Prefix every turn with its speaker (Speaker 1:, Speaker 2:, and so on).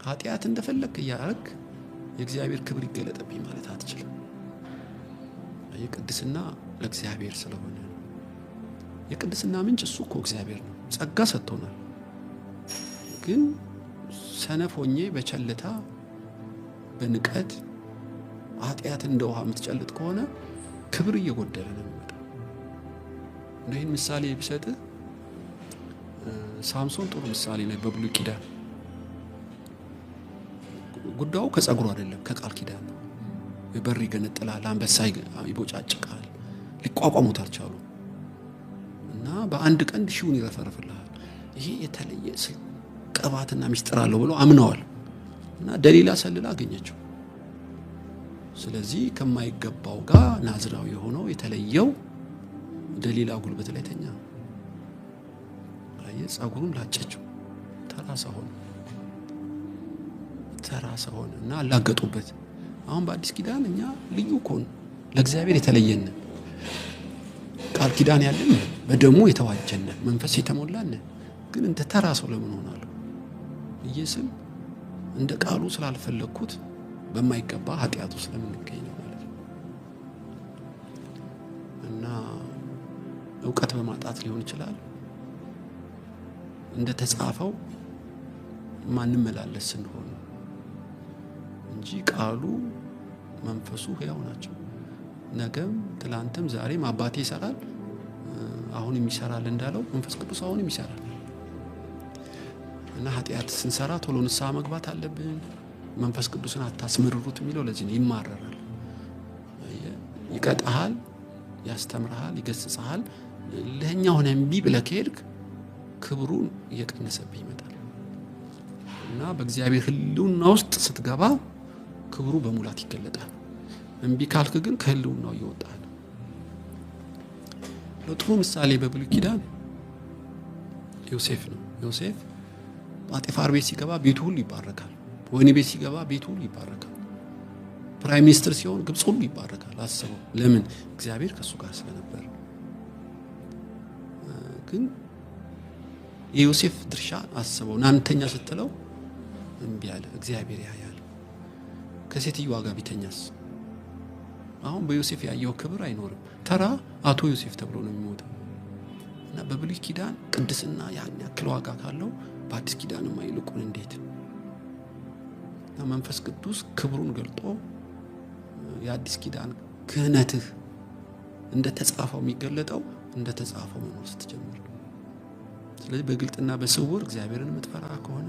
Speaker 1: ኃጢአት እንደፈለክ ያርክ የእግዚአብሔር ክብር ይገለጥብኝ ማለት አትችልም። የቅድስና ለእግዚአብሔር ስለሆነ የቅድስና ምንጭ እሱ እኮ እግዚአብሔር ነው። ጸጋ ሰጥቶናል። ግን ሰነፍ ሆኜ በቸልታ በንቀት ኃጢአት እንደ ውሃ የምትጨልጥ ከሆነ ክብር እየጎደለ ነው የሚመጣው። ይህን ምሳሌ ቢሰጥ ሳምሶን ጥሩ ምሳሌ ነው። በብሉይ ኪዳን ጉዳዩ ከጸጉሩ አይደለም ከቃል ኪዳን ነው። የበር ይገነጥላል፣ አንበሳ ይቦጫጭቃል፣ ሊቋቋሙት አልቻሉም እና በአንድ ቀንድ ሺውን ይረፈርፍልሃል። ይሄ የተለየ ቅባትና ሚስጥር አለው ብሎ አምነዋል እና ደሊላ ሰልላ አገኘችው። ስለዚህ ከማይገባው ጋር ናዝራዊ የሆነው የተለየው ደሊላ ጉልበት ላይ ተኛ። ጸጉሩን ላጨችው። ተራሳ ሆነ እና አላገጡበት። አሁን በአዲስ ኪዳን እኛ ልዩ ኮን ለእግዚአብሔር የተለየን ቃል ኪዳን ያለን በደሙ የተዋጀን መንፈስ የተሞላን ግን እንደ ተራሳው ለምን ሆናለሁ ኢየሱስ እንደ ቃሉ ስላልፈለኩት በማይገባ ኃጢአቱ ስለምንገኝ ማለት ነው። እና ዕውቀት በማጣት ሊሆን ይችላል እንደ ተጻፈው ማንም መላለስ እንደሆነ እንጂ ቃሉ መንፈሱ ሕያው ናቸው። ነገም ትላንትም ዛሬም አባቴ ይሰራል አሁንም ይሰራል እንዳለው መንፈስ ቅዱስ አሁንም ይሰራል። እና ኃጢአት ስንሰራ ቶሎ ንስሐ መግባት አለብን። መንፈስ ቅዱስን አታስመርሩት የሚለው ለዚህ ነው። ይማረራል፣ ይቀጣሃል፣ ያስተምርሃል፣ ይገስጽሃል። ለኛ ሆነ እምቢ ብለህ ከሄድክ ክብሩን እየቀነሰብህ ይመጣል እና በእግዚአብሔር ሕልውና ውስጥ ስትገባ ክብሩ በሙላት ይገለጣል። እምቢ ካልክ ግን ከሕልውናው ይወጣል። ለጥሩ ምሳሌ በብሉይ ኪዳን ዮሴፍ ነው። ዮሴፍ ጳጢፋር ቤት ሲገባ ቤቱ ሁሉ ይባረካል። ወህኒ ቤት ሲገባ ቤቱ ሁሉ ይባረካል። ፕራይም ሚኒስትር ሲሆን ግብጽ ሁሉ ይባረካል። አስበው፣ ለምን? እግዚአብሔር ከሱ ጋር ስለነበር። ግን የዮሴፍ ድርሻ አስበው፣ ናንተኛ ስትለው እምቢ አለ። እግዚአብሔር ያያል። ከሴትዮዋ ጋር ቢተኛስ? አሁን በዮሴፍ ያየው ክብር አይኖርም። ተራ አቶ ዮሴፍ ተብሎ ነው የሚሞተው። እና በብሉይ ኪዳን ቅድስና ያን ያክል ዋጋ ካለው በአዲስ ኪዳንም አይልቁን እንዴት? እና መንፈስ ቅዱስ ክብሩን ገልጦ የአዲስ ኪዳን ክህነትህ እንደ ተጻፈው የሚገለጠው እንደ ተጻፈው መኖር ስትጀምር። ስለዚህ በግልጥና በስውር እግዚአብሔርን የምትፈራ ከሆነ